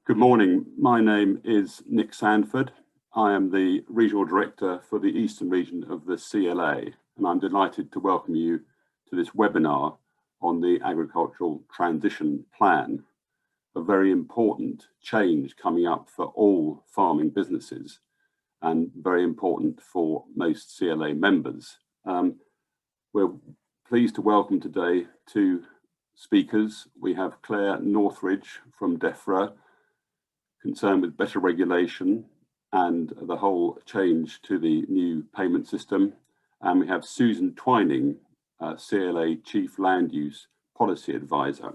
Good morning. My name is Nick Sandford. I am the Regional Director for the Eastern region of the CLA, and I'm delighted to welcome you to this webinar on the Agricultural Transition Plan, a very important change coming up for all farming businesses and very important for most CLA members. We're pleased to welcome today two speakers. We have Claire Northridge from Defra, concerned with better regulation and the whole change to the new payment system. And we have Susan Twining, CLA Chief Land Use Policy Advisor.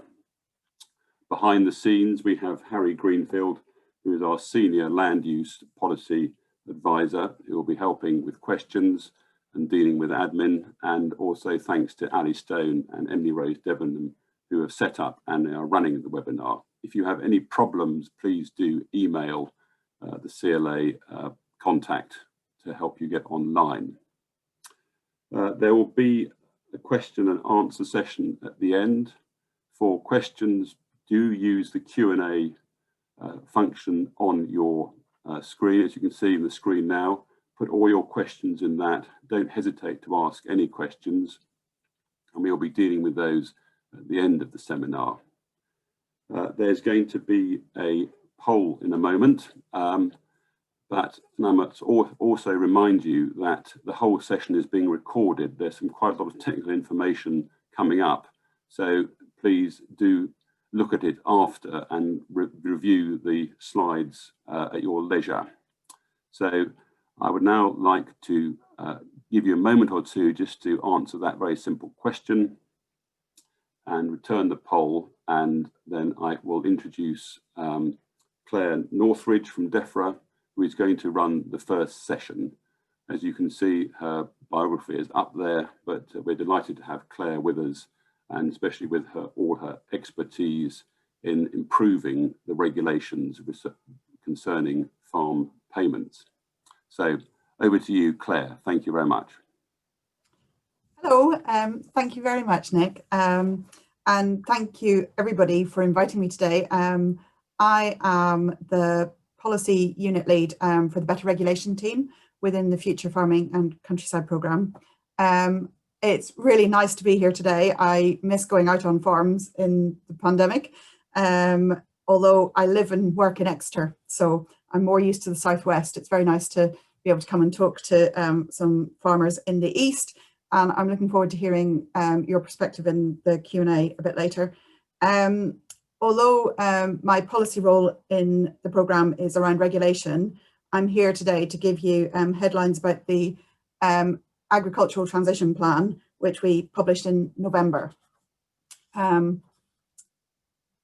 Behind the scenes, we have Harry Greenfield, who is our Senior Land Use Policy Advisor, who will be helping with questions and dealing with admin. And also thanks to Ali Stone and Emily Rose Debenham, who have set up and are running the webinar. If you have any problems, please do email the CLA contact to help you get online. There will be a question and answer session at the end. For questions, do use the Q&A function on your screen. As you can see in the screen now, put all your questions in that. Don't hesitate to ask any questions, and we'll be dealing with those at the end of the seminar. There's going to be a poll in a moment, but I must also remind you that the whole session is being recorded. There's quite a lot of technical information coming up, so please do look at it after and review the slides at your leisure. So I would now like to give you a moment or two just to answer that very simple question and return the poll, and then I will introduce Claire Northridge from Defra, who is going to run the first session. As you can see, her biography is up there, but we're delighted to have Claire with us, and especially with all her expertise in improving the regulations concerning farm payments. So over to you, Claire. Thank you very much. Hello, thank you very much, Nick. And thank you everybody for inviting me today. I am the policy unit lead for the Better Regulation team within the Future Farming and Countryside programme. It's really nice to be here today. I miss going out on farms in the pandemic, although I live and work in Exeter, so I'm more used to the southwest. It's very nice to be able to come and talk to some farmers in the east. And I'm looking forward to hearing your perspective in the Q&A a bit later. Although my policy role in the programme is around regulation, I'm here today to give you headlines about the Agricultural Transition Plan, which we published in November.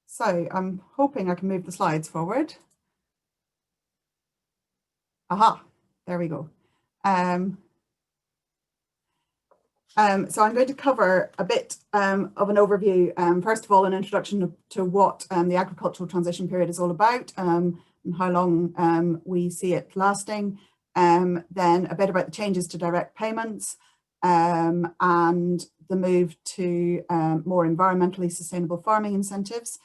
So I'm hoping I can move the slides forward. Aha, there we go. So I'm going to cover a bit of an overview. First of all, an introduction to what the agricultural transition period is all about and how long we see it lasting. Then a bit about the changes to direct payments and the move to more environmentally sustainable farming incentives,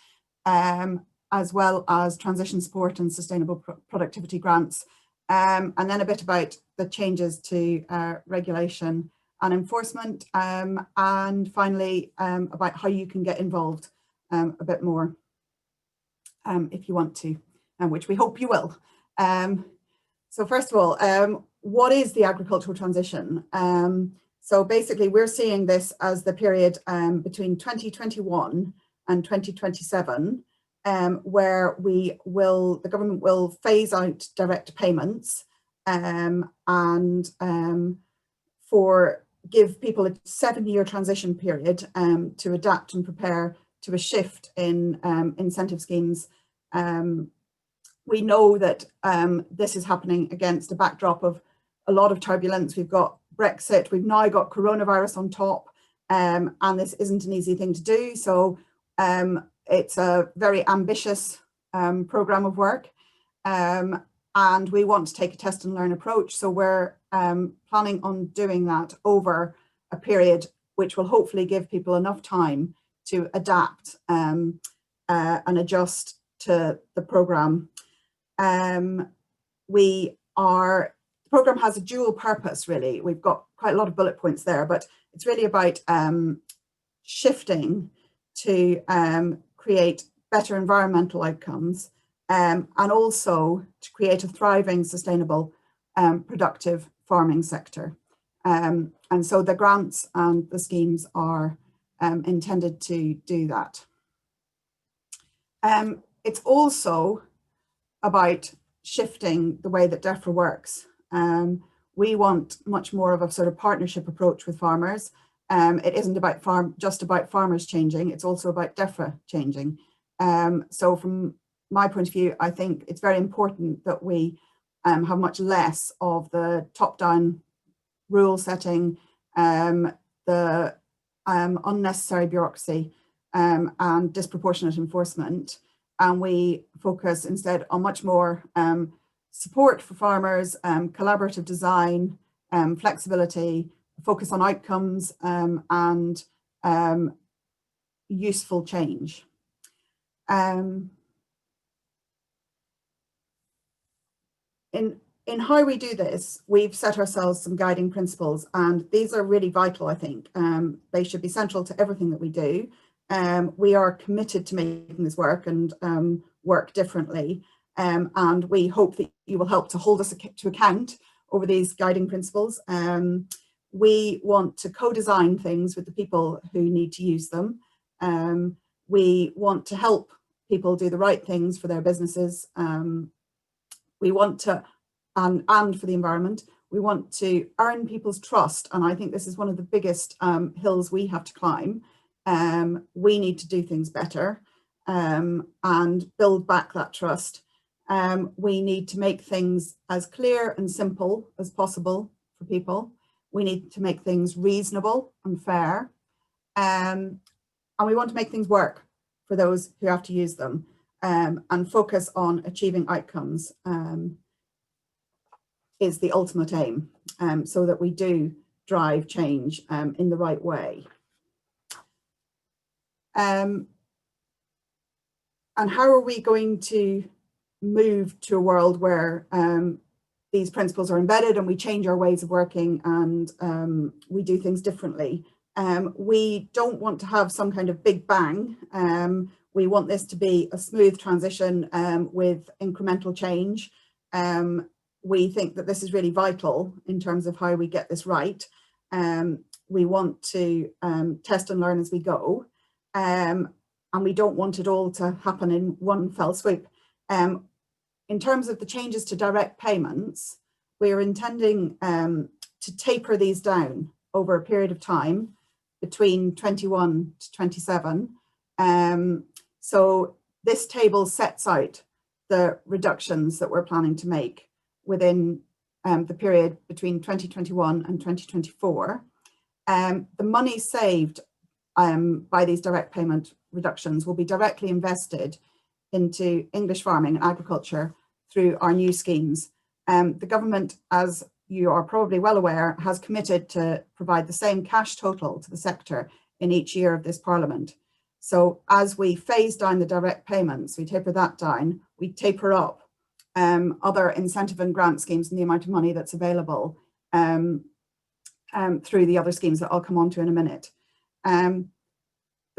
as well as transition support and sustainable productivity grants. And then a bit about the changes to regulation and enforcement, and finally about how you can get involved a bit more if you want to, which we hope you will. So first of all, what is the agricultural transition? So basically we're seeing this as the period between 2021 and 2027, where the government will phase out direct payments and give people a 7-year transition period to adapt and prepare to a shift in incentive schemes. We know that this is happening against a backdrop of a lot of turbulence. We've got Brexit, we've now got coronavirus on top, and this isn't an easy thing to do. So it's a very ambitious programme of work, and we want to take a test and learn approach. So we're planning on doing that over a period which will hopefully give people enough time to adapt and adjust to the programme. The programme has a dual purpose, really. We've got quite a lot of bullet points there, but it's really about shifting to create better environmental outcomes and also to create a thriving, sustainable, productive farming sector. And so the grants and the schemes are intended to do that. It's also about shifting the way that Defra works. We want much more of a sort of partnership approach with farmers. It isn't about just about farmers changing, it's also about Defra changing. So from my point of view, I think it's very important that we have much less of the top-down rule setting, the unnecessary bureaucracy and disproportionate enforcement. And we focus instead on much more support for farmers, collaborative design, flexibility, focus on outcomes and useful change. In how we do this, we've set ourselves some guiding principles, and these are really vital, I think. They should be central to everything that we do. We are committed to making this work and work differently. And we hope that you will help to hold us to account over these guiding principles. We want to co-design things with the people who need to use them. We want to help people do the right things for their businesses. We want to, and for the environment, we want to earn people's trust. And I think this is one of the biggest hills we have to climb. We need to do things better and build back that trust. We need to make things as clear and simple as possible for people. We need to make things reasonable and fair. And we want to make things work for those who have to use them and focus on achieving outcomes is the ultimate aim, so that we do drive change in the right way. And how are we going to move to a world where these principles are embedded and we change our ways of working and we do things differently? We don't want to have some kind of big bang. We want this to be a smooth transition with incremental change. We think that this is really vital in terms of how we get this right. We want to test and learn as we go. And we don't want it all to happen in one fell swoop. In terms of the changes to direct payments, we are intending to taper these down over a period of time between 21 to 27. So this table sets out the reductions that we're planning to make within the period between 2021 and 2024. The money saved by these direct payment reductions will be directly invested into English farming and agriculture through our new schemes. The government, as you are probably well aware, has committed to provide the same cash total to the sector in each year of this Parliament. So as we phase down the direct payments, we taper that down, we taper up other incentive and grant schemes and the amount of money that's available through the other schemes that I'll come on to in a minute. The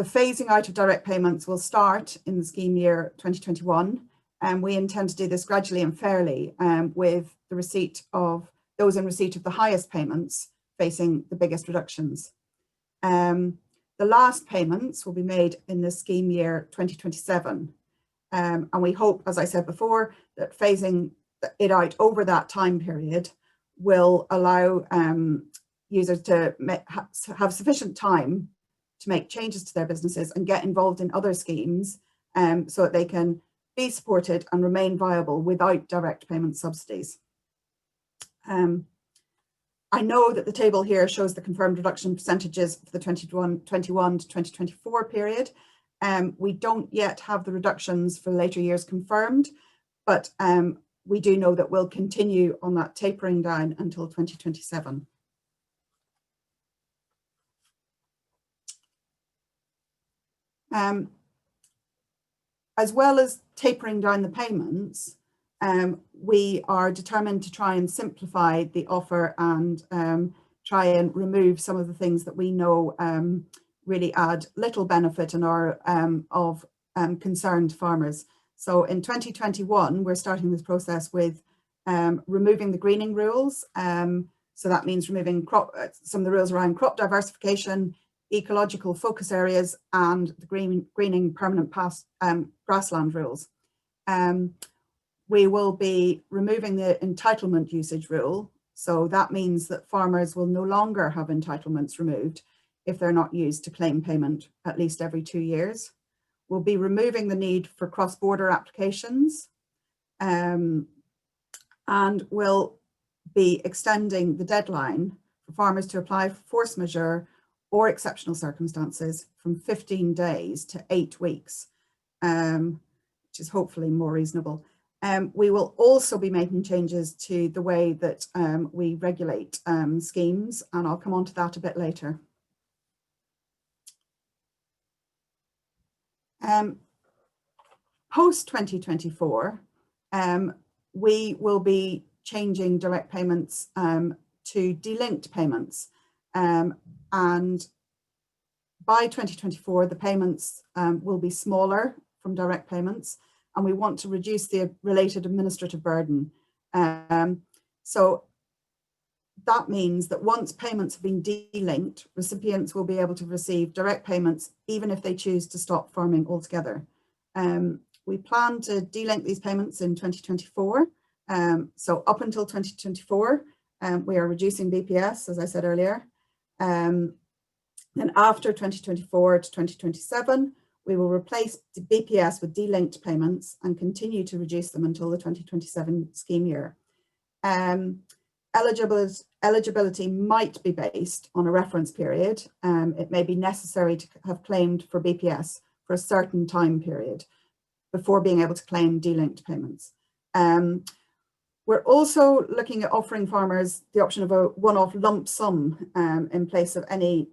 phasing out of direct payments will start in the scheme year 2021, and we intend to do this gradually and fairly with the receipt of those in receipt of the highest payments facing the biggest reductions. The last payments will be made in the scheme year 2027. And we hope, as I said before, that phasing it out over that time period will allow users to have sufficient time to make changes to their businesses and get involved in other schemes so that they can be supported and remain viable without direct payment subsidies. I know that the table here shows the confirmed reduction percentages for the 2021 to 2024 period. We don't yet have the reductions for later years confirmed, but we do know that we'll continue on that tapering down until 2027. as well as tapering down the payments, we are determined to try and simplify the offer and try and remove some of the things that we know really add little benefit and are of concern to farmers. So in 2021, we're starting this process with removing the greening rules. So that means removing some of the rules around crop diversification, ecological focus areas, and the greening permanent grassland rules. We will be removing the entitlement usage rule. So that means that farmers will no longer have entitlements removed if they're not used to claim payment at least every 2 years. We'll be removing the need for cross-border applications, and we'll be extending the deadline for farmers to apply for force majeure or exceptional circumstances from 15 days to 8 weeks, which is hopefully more reasonable. We will also be making changes to the way that we regulate schemes, and I'll come on to that a bit later. Post 2024, we will be changing direct payments to delinked payments. And by 2024, the payments will be smaller from direct payments, and we want to reduce the related administrative burden. So that means that once payments have been delinked, recipients will be able to receive direct payments even if they choose to stop farming altogether. We plan to delink these payments in 2024. So up until 2024, we are reducing BPS, as I said earlier. Then after 2024 to 2027, we will replace the BPS with delinked payments and continue to reduce them until the 2027 scheme year. Eligibility might be based on a reference period. It may be necessary to have claimed for BPS for a certain time period before being able to claim delinked payments. We're also looking at offering farmers the option of a one-off lump sum in place of any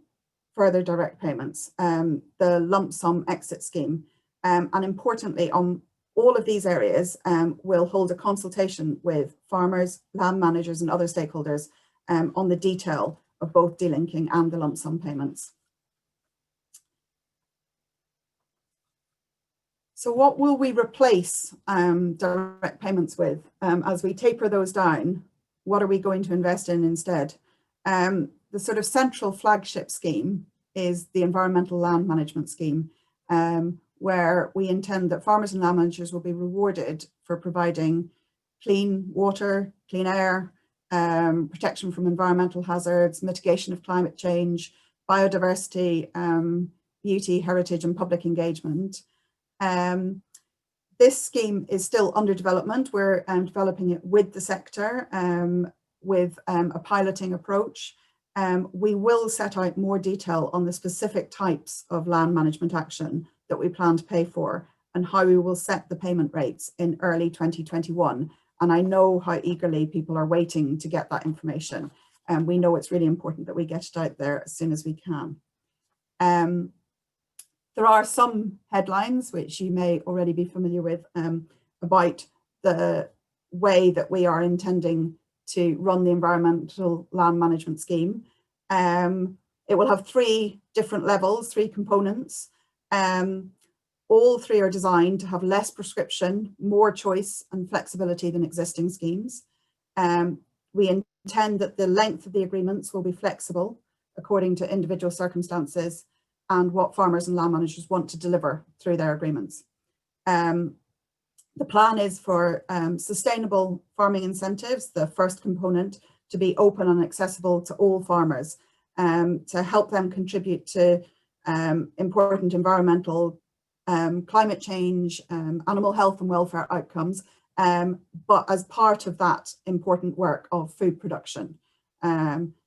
further direct payments, the lump sum exit scheme. And importantly, on all of these areas, we'll hold a consultation with farmers, land managers, and other stakeholders on the detail of both delinking and the lump sum payments. So what will we replace direct payments with? As we taper those down, what are we going to invest in instead? The sort of central flagship scheme is the environmental land management scheme, where we intend that farmers and land managers will be rewarded for providing clean water, clean air, protection from environmental hazards, mitigation of climate change, biodiversity, beauty, heritage, and public engagement. This scheme is still under development. We're developing it with the sector, with a piloting approach. We will set out more detail on the specific types of land management action that we plan to pay for and how we will set the payment rates in early 2021. And I know how eagerly people are waiting to get that information. And we know it's really important that we get it out there as soon as we can. There are some headlines which you may already be familiar with about the way that we are intending to run the environmental land management scheme. It will have 3 different levels, 3 components. All 3 are designed to have less prescription, more choice and flexibility than existing schemes. We intend that the length of the agreements will be flexible according to individual circumstances and what farmers and land managers want to deliver through their agreements. The plan is for sustainable farming incentives, the first component, to be open and accessible to all farmers, to help them contribute to important environmental, climate change, animal health and welfare outcomes, but as part of that important work of food production.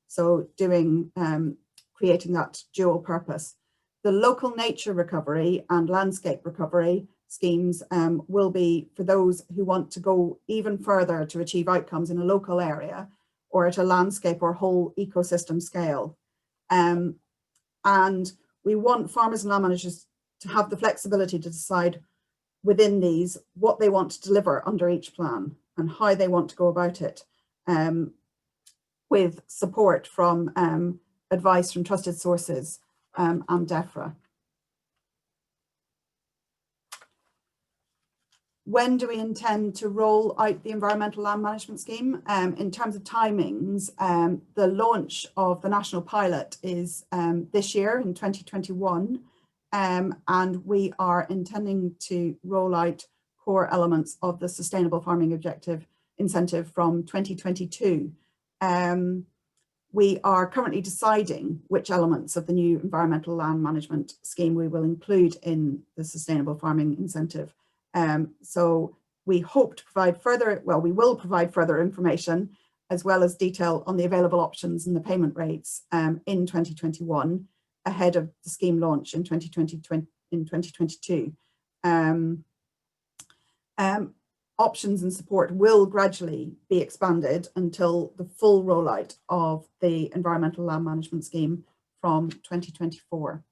So creating that dual purpose. The local nature recovery and landscape recovery schemes will be for those who want to go even further to achieve outcomes in a local area or at a landscape or whole ecosystem scale. And we want farmers and land managers to have the flexibility to decide within these what they want to deliver under each plan and how they want to go about it, with support from advice from trusted sources and Defra. When do we intend to roll out the environmental land management scheme? In terms of timings, the launch of the national pilot is this year in 2021, and we are intending to roll out core elements of the Sustainable Farming Objective Incentive from 2022. We are currently deciding which elements of the new environmental land management scheme we will include in the Sustainable Farming Incentive. So we hope to provide further, well, we will provide further information as well as detail on the available options and the payment rates in 2021 ahead of the scheme launch in 2022. Options and support will gradually be expanded until the full rollout of the environmental land management scheme from 2024.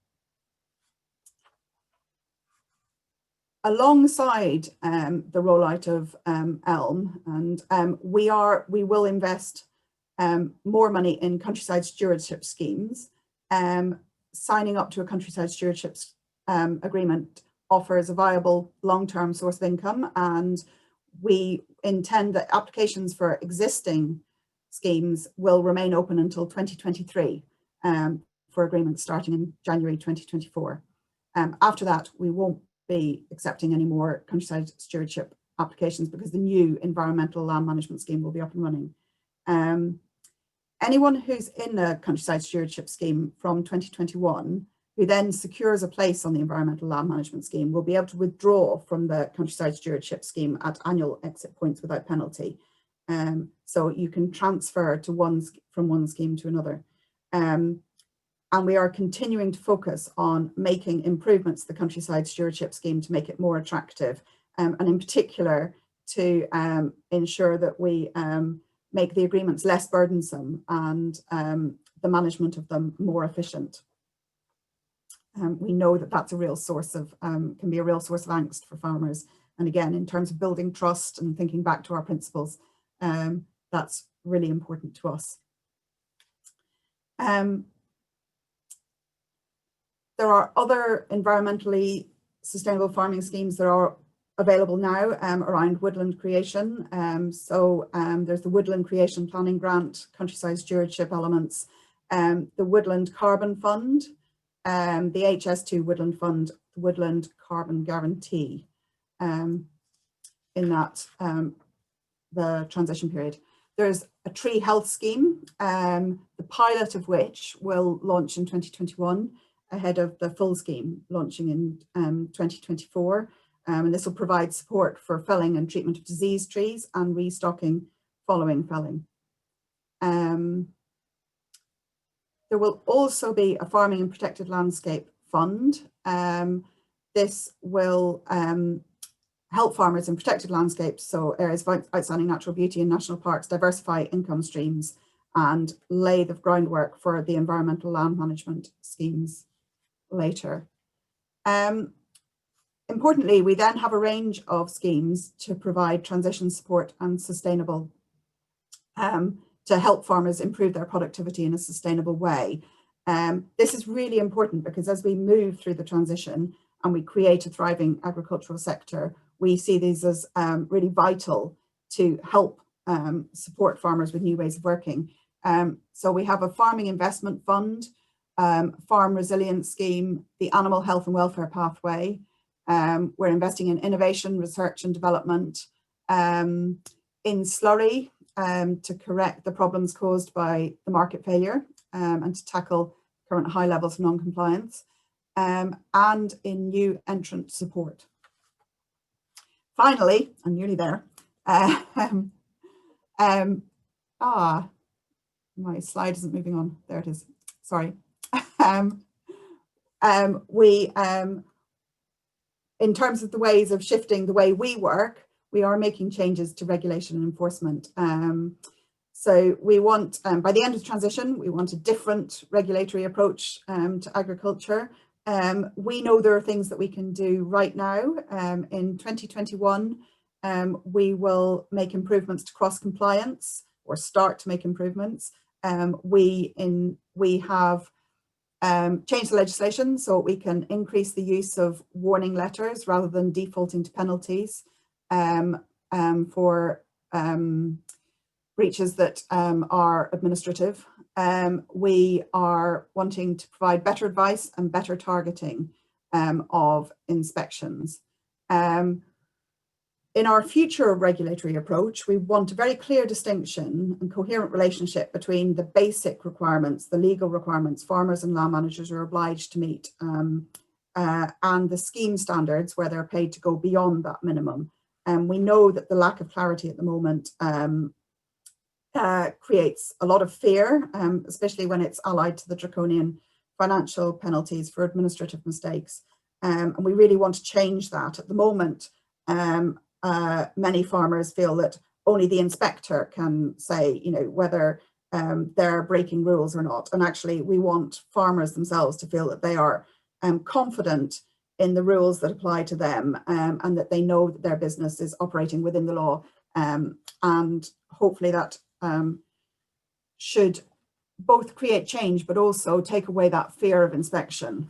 Alongside the rollout of ELM, and we will invest more money in countryside stewardship schemes. Signing up to a countryside stewardship agreement offers a viable long-term source of income, and we intend that applications for existing schemes will remain open until 2023 for agreements starting in January 2024. After that, we won't be accepting any more countryside stewardship applications because the new environmental land management scheme will be up and running. Anyone who's in a countryside stewardship scheme from 2021 who then secures a place on the environmental land management scheme will be able to withdraw from the countryside stewardship scheme at annual exit points without penalty. So you can transfer from one scheme to another. And we are continuing to focus on making improvements to the countryside stewardship scheme to make it more attractive, and in particular to ensure that we make the agreements less burdensome and the management of them more efficient. We know that that's a real source of, can be a real source of angst for farmers. And again, in terms of building trust and thinking back to our principles, that's really important to us. There are other environmentally sustainable farming schemes that are available now around woodland creation. There's the Woodland Creation Planning Grant, countryside stewardship elements, the Woodland Carbon Fund, the HS2 Woodland Fund, the Woodland Carbon Guarantee in that the transition period. There's a tree health scheme, the pilot of which will launch in 2021 ahead of the full scheme launching in 2024. And this will provide support for felling and treatment of diseased trees and restocking following felling. There will also be a Farming and Protected Landscape Fund. This will help farmers in protected landscapes, so areas of outstanding natural beauty and national parks, diversify income streams and lay the groundwork for the environmental land management schemes later. Importantly, we then have a range of schemes to provide transition support and sustainable, to help farmers improve their productivity in a sustainable way. This is really important because as we move through the transition and we create a thriving agricultural sector, we see these as really vital to help support farmers with new ways of working. So we have a farming investment fund, farm resilience scheme, the animal health and welfare pathway. We're investing in innovation, research and development, in slurry to correct the problems caused by the market failure and to tackle current high levels of non-compliance, and in new entrant support. Finally, I'm nearly there. My slide isn't moving on. There it is. Sorry. In terms of the ways of shifting the way we work, we are making changes to regulation and enforcement. So we want, by the end of the transition, we want a different regulatory approach to agriculture. We know there are things that we can do right now. In 2021, we will make improvements to cross-compliance, or start to make improvements. We have changed the legislation so we can increase the use of warning letters rather than defaulting to penalties for breaches that are administrative. We are wanting to provide better advice and better targeting of inspections. In our future regulatory approach, we want a very clear distinction and coherent relationship between the basic requirements, the legal requirements farmers and land managers are obliged to meet, and the scheme standards where they're paid to go beyond that minimum. We know that the lack of clarity at the moment creates a lot of fear, especially when it's allied to the draconian financial penalties for administrative mistakes. And we really want to change that. At the moment, many farmers feel that only the inspector can say, whether they're breaking rules or not. And actually, we want farmers themselves to feel that they are confident in the rules that apply to them, and that they know that their business is operating within the law. And hopefully that should both create change, but also take away that fear of inspection,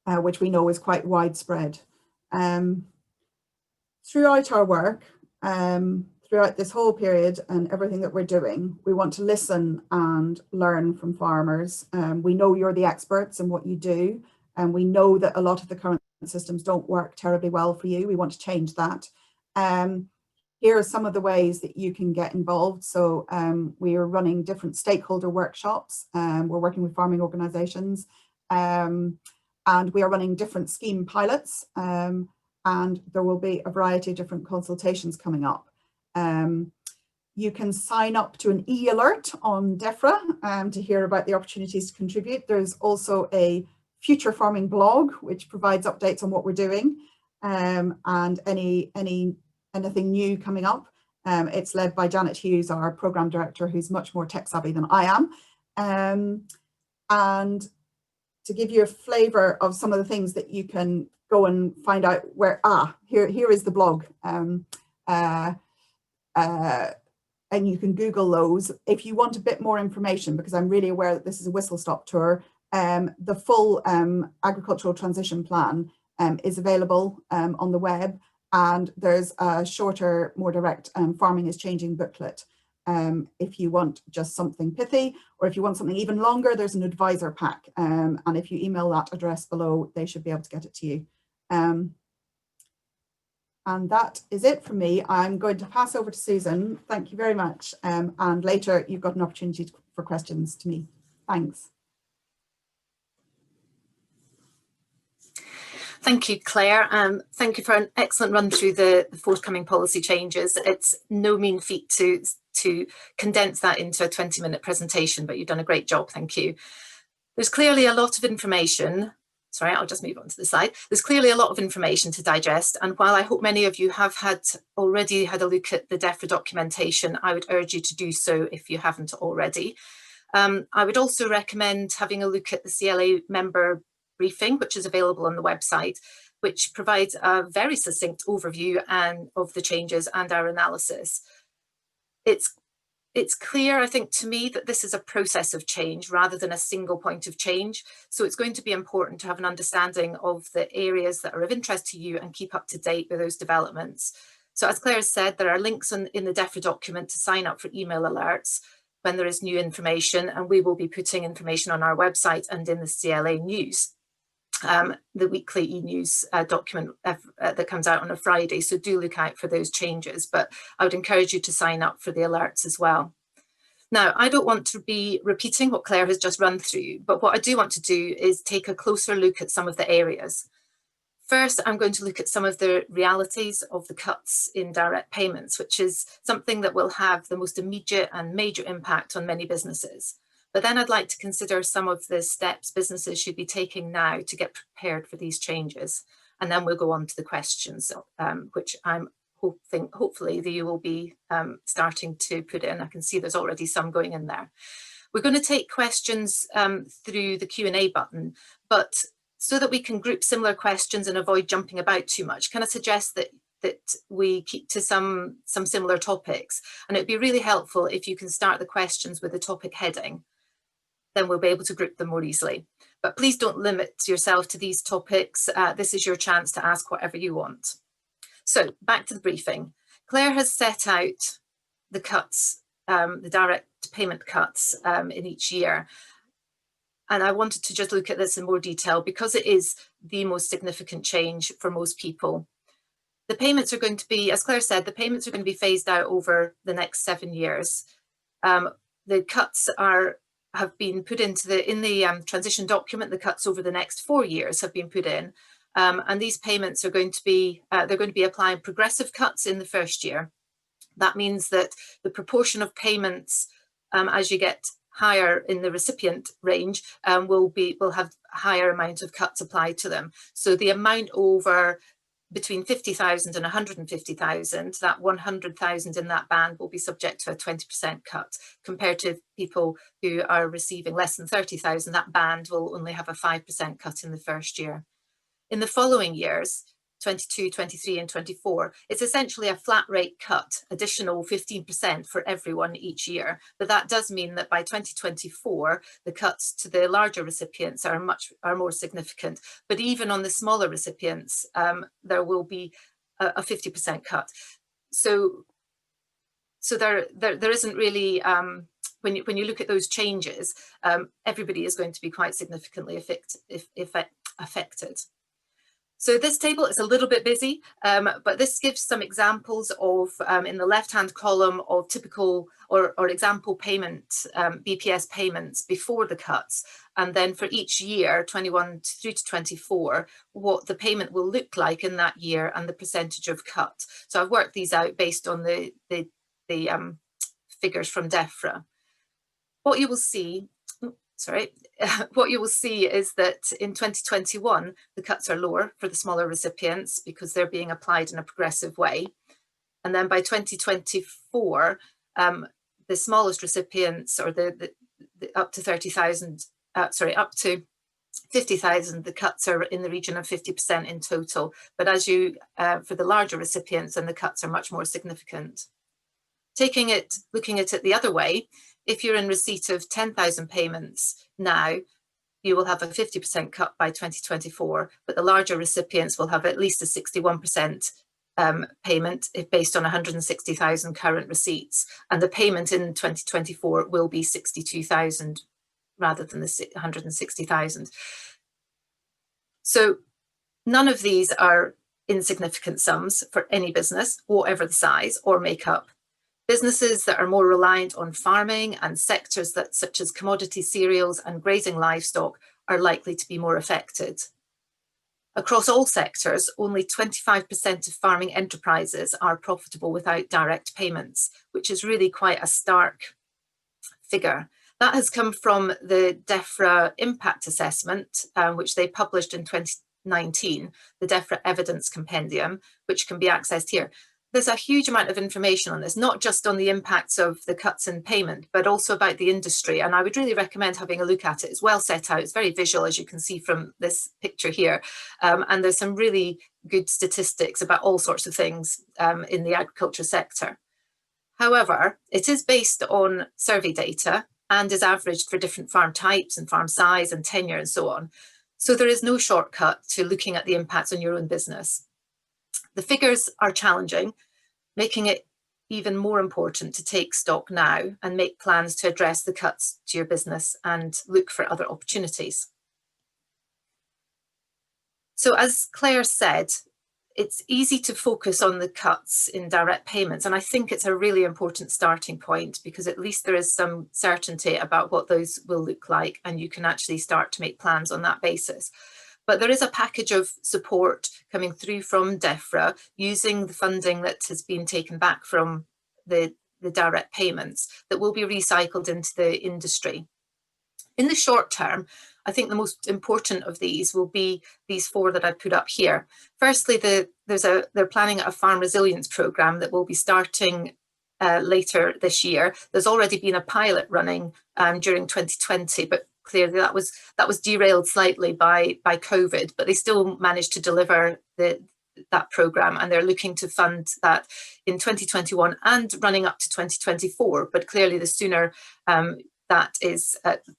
which we know is quite widespread. Throughout our work, throughout this whole period and everything that we're doing, we want to listen and learn from farmers. We know you're the experts in what you do, and we know that a lot of the current systems don't work terribly well for you. We want to change that. Here are some of the ways that you can get involved. So we are running different stakeholder workshops. We're working with farming organisations, and we are running different scheme pilots. And there will be a variety of different consultations coming up. You can sign up to an e-alert on Defra to hear about the opportunities to contribute. There's also a future farming blog, which provides updates on what we're doing, and anything new coming up. It's led by Janet Hughes, our program director, who's much more tech savvy than I am. And to give you a flavour of some of the things that you can go and find out where, here is the blog. And you can Google those. If you want a bit more information, because I'm really aware that this is a whistle-stop tour, the full agricultural transition plan is available on the web, and there's a shorter, more direct farming is changing booklet. If you want just something pithy, or if you want something even longer, there's an advisor pack. And if you email that address below, they should be able to get it to you. And that is it from me. I'm going to pass over to Susan. Thank you very much. And later you've got an opportunity for questions to me. Thanks. Thank you, Claire. Thank you for an excellent run through the forthcoming policy changes. It's no mean feat to condense that into a 20-minute presentation, but you've done a great job. Thank you. There's clearly a lot of information. Sorry, I'll just move on to the slide. There's clearly a lot of information to digest. And while I hope many of you have already had a look at the Defra documentation, I would urge you to do so if you haven't already. I would also recommend having a look at the CLA Member Briefing, which is available on the website, which provides a very succinct overview of the changes and our analysis. It's clear, I think, to me that this is a process of change rather than a single point of change. So it's going to be important to have an understanding of the areas that are of interest to you and keep up to date with those developments. So as Claire said, there are links in the Defra document to sign up for email alerts when there is new information, and we will be putting information on our website and in the CLA news. The weekly e-news document that comes out on a Friday, so do look out for those changes, but I would encourage you to sign up for the alerts as well. Now, I don't want to be repeating what Claire has just run through, but what I do want to do is take a closer look at some of the areas. First, I'm going to look at some of the realities of the cuts in direct payments, which is something that will have the most immediate and major impact on many businesses. But then I'd like to consider some of the steps businesses should be taking now to get prepared for these changes. And then we'll go on to the questions, which I'm hopefully you will be starting to put in. I can see there's already some going in there. We're going to take questions through the Q&A button, but so that we can group similar questions and avoid jumping about too much, can I suggest that we keep to some similar topics? And it'd be really helpful if you can start the questions with the topic heading. Then we'll be able to group them more easily. But please don't limit yourself to these topics. This is your chance to ask whatever you want. So back to the briefing. Claire has set out the cuts, the direct payment cuts in each year. And I wanted to just look at this in more detail because it is the most significant change for most people. The payments are going to be, as Claire said, the payments are going to be phased out over the next 7 years. The cuts have been put into the transition document. The cuts over the next 4 years have been put in, and these payments are going to be they're going to be applying progressive cuts in the first year. That means that the proportion of payments as you get higher in the recipient range will have a higher amount of cuts applied to them. So the amount over between 50,000 and 150,000, that 100,000 in that band will be subject to a 20% cut, compared to people who are receiving less than 30,000, that band will only have a 5% cut in the first year. In the following years, 22, 23 and 24, it's essentially a flat rate cut, additional 15% for everyone each year. But that does mean that by 2024, the cuts to the larger recipients are more significant. But even on the smaller recipients, there will be a 50% cut. So there isn't really, when you look at those changes, everybody is going to be quite significantly affected. So this table is a little bit busy, but this gives some examples of, in the left-hand column, of typical or example payment, BPS payments before the cuts. And then for each year, 21 through to 24, what the payment will look like in that year and the percentage of cut. So I've worked these out based on the figures from Defra. What you will see, what you will see is that in 2021, the cuts are lower for the smaller recipients because they're being applied in a progressive way. And then by 2024, the smallest recipients, or the up to 30,000, up to 50,000, the cuts are in the region of 50% in total. But as for the larger recipients, then the cuts are much more significant. Looking at it the other way, if you're in receipt of 10,000 payments now, you will have a 50% cut by 2024, but the larger recipients will have at least a 61% payment based on 160,000 current receipts. And the payment in 2024 will be 62,000 rather than the 160,000. So none of these are insignificant sums for any business, whatever the size or makeup. Businesses that are more reliant on farming and sectors such as commodity cereals and grazing livestock are likely to be more affected. Across all sectors, only 25% of farming enterprises are profitable without direct payments, which is really quite a stark figure. That has come from the Defra impact assessment, which they published in 2019, the Defra evidence compendium, which can be accessed here. There's a huge amount of information on this, not just on the impacts of the cuts in payment, but also about the industry. And I would really recommend having a look at it. It's well set out. It's very visual, as you can see from this picture here. And there's some really good statistics about all sorts of things in the agriculture sector. However, it is based on survey data and is averaged for different farm types and farm size and tenure and so on. So there is no shortcut to looking at the impacts on your own business. The figures are challenging, making it even more important to take stock now and make plans to address the cuts to your business and look for other opportunities. So as Claire said, it's easy to focus on the cuts in direct payments, and I think it's a really important starting point because at least there is some certainty about what those will look like and you can actually start to make plans on that basis. But there is a package of support coming through from Defra using the funding that has been taken back from the direct payments that will be recycled into the industry. In the short term, I think the most important of these will be these four that I put up here. Firstly, they're planning a farm resilience programme that will be starting later this year. There's already been a pilot running during 2020, but clearly that was derailed slightly by COVID, but they still managed to deliver that programme, and they're looking to fund that in 2021 and running up to 2024. But clearly the sooner that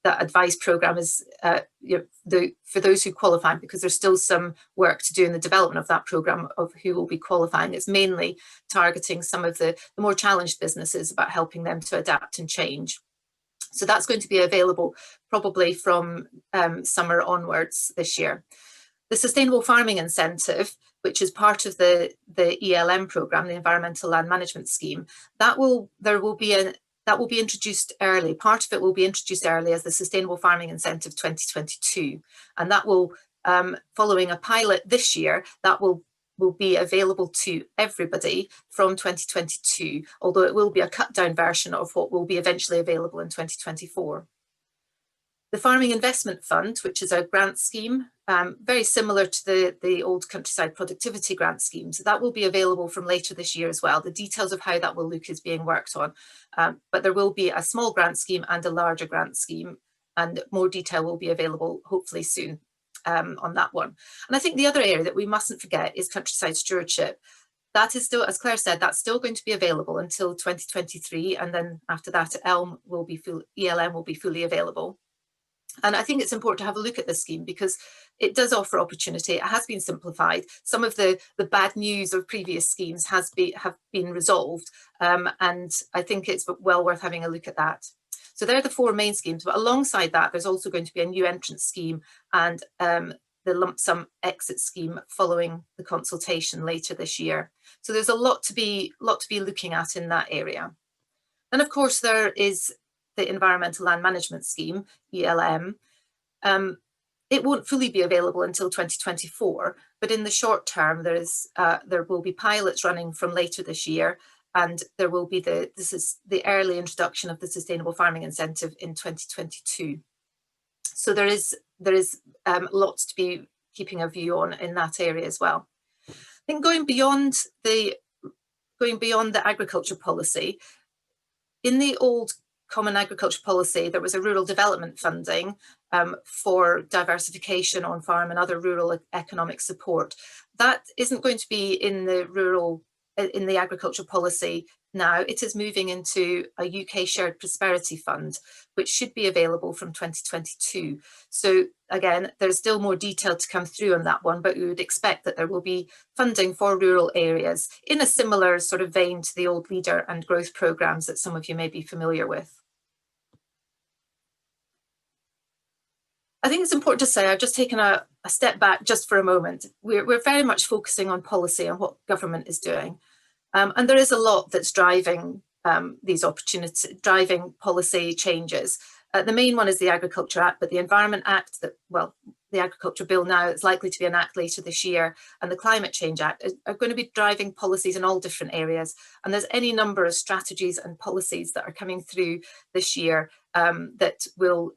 advice programme is for those who qualify, because there's still some work to do in the development of that programme of who will be qualifying. It's mainly targeting some of the more challenged businesses about helping them to adapt and change. So that's going to be available probably from summer onwards this year. The Sustainable Farming Incentive, which is part of the ELM programme, the Environmental Land Management Scheme, that will be introduced early. Part of it will be introduced early as the Sustainable Farming Incentive 2022, and that will, following a pilot this year, that will be available to everybody from 2022, although it will be a cut down version of what will be eventually available in 2024. The Farming Investment Fund, which is a grant scheme, very similar to the old Countryside Productivity Grant schemes, that will be available from later this year as well. The details of how that will look is being worked on, but there will be a small grant scheme and a larger grant scheme, and more detail will be available hopefully soon on that one. And I think the other area that we mustn't forget is Countryside Stewardship. That is still, as Claire said, that's still going to be available until 2023, and then after that ELM will be fully available. And I think it's important to have a look at this scheme because it does offer opportunity. It has been simplified. Some of the bad news of previous schemes have been resolved, and I think it's well worth having a look at that. So they're the four main schemes, but alongside that, there's also going to be a new entrance scheme and the lump sum exit scheme following the consultation later this year. So there's a lot to be looking at in that area. And of course, there is the Environmental Land Management Scheme, ELM. It won't fully be available until 2024, but in the short term, there will be pilots running from later this year, and there will be this is the early introduction of the Sustainable Farming Incentive in 2022. So there is lots to be keeping a view on in that area as well. I think going beyond the agriculture policy, in the old Common Agriculture Policy, there was a rural development funding for diversification on farm and other rural economic support. That isn't going to be in the agriculture policy now. It is moving into a UK Shared Prosperity Fund, which should be available from 2022. So again, there's still more detail to come through on that one, but we would expect that there will be funding for rural areas in a similar sort of vein to the old Leader and Growth programmes that some of you may be familiar with. I think it's important to say, I've just taken a step back just for a moment. We're very much focusing on policy and what government is doing. And there is a lot that's driving these opportunities, driving policy changes. The main one is the Agriculture Act, but the Environment Act, the Agriculture Bill now is likely to be enacted later this year, and the Climate Change Act are going to be driving policies in all different areas. And there's any number of strategies and policies that are coming through this year that will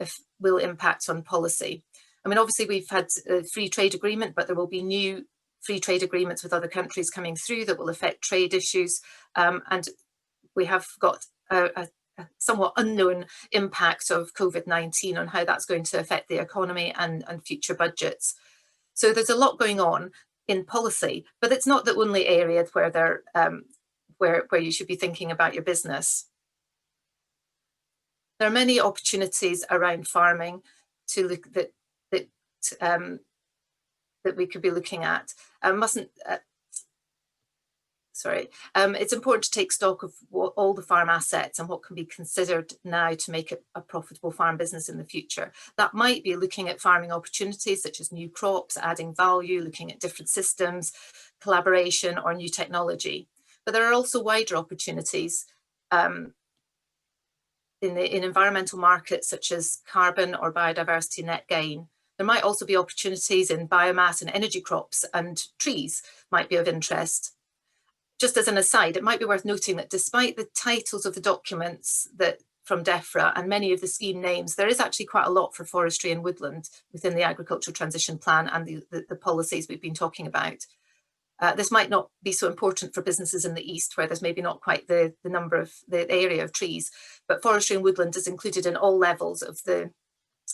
impact on policy. I mean, obviously we've had a free trade agreement, but there will be new free trade agreements with other countries coming through that will affect trade issues. And we have got a somewhat unknown impact of COVID-19 on how that's going to affect the economy and future budgets. So there's a lot going on in policy, but it's not the only area where where you should be thinking about your business. There are many opportunities around farming to look that we could be looking at. It's important to take stock of all the farm assets and what can be considered now to make it a profitable farm business in the future. That might be looking at farming opportunities such as new crops, adding value, looking at different systems, collaboration or new technology. But there are also wider opportunities in environmental markets such as carbon or biodiversity net gain. There might also be opportunities in biomass and energy crops, and trees might be of interest. Just as an aside, it might be worth noting that despite the titles of the documents from Defra and many of the scheme names, there is actually quite a lot for forestry and woodland within the Agricultural Transition Plan and the policies we've been talking about. This might not be so important for businesses in the east, where there's maybe not quite the number of the area of trees, but forestry and woodland is included in all levels of the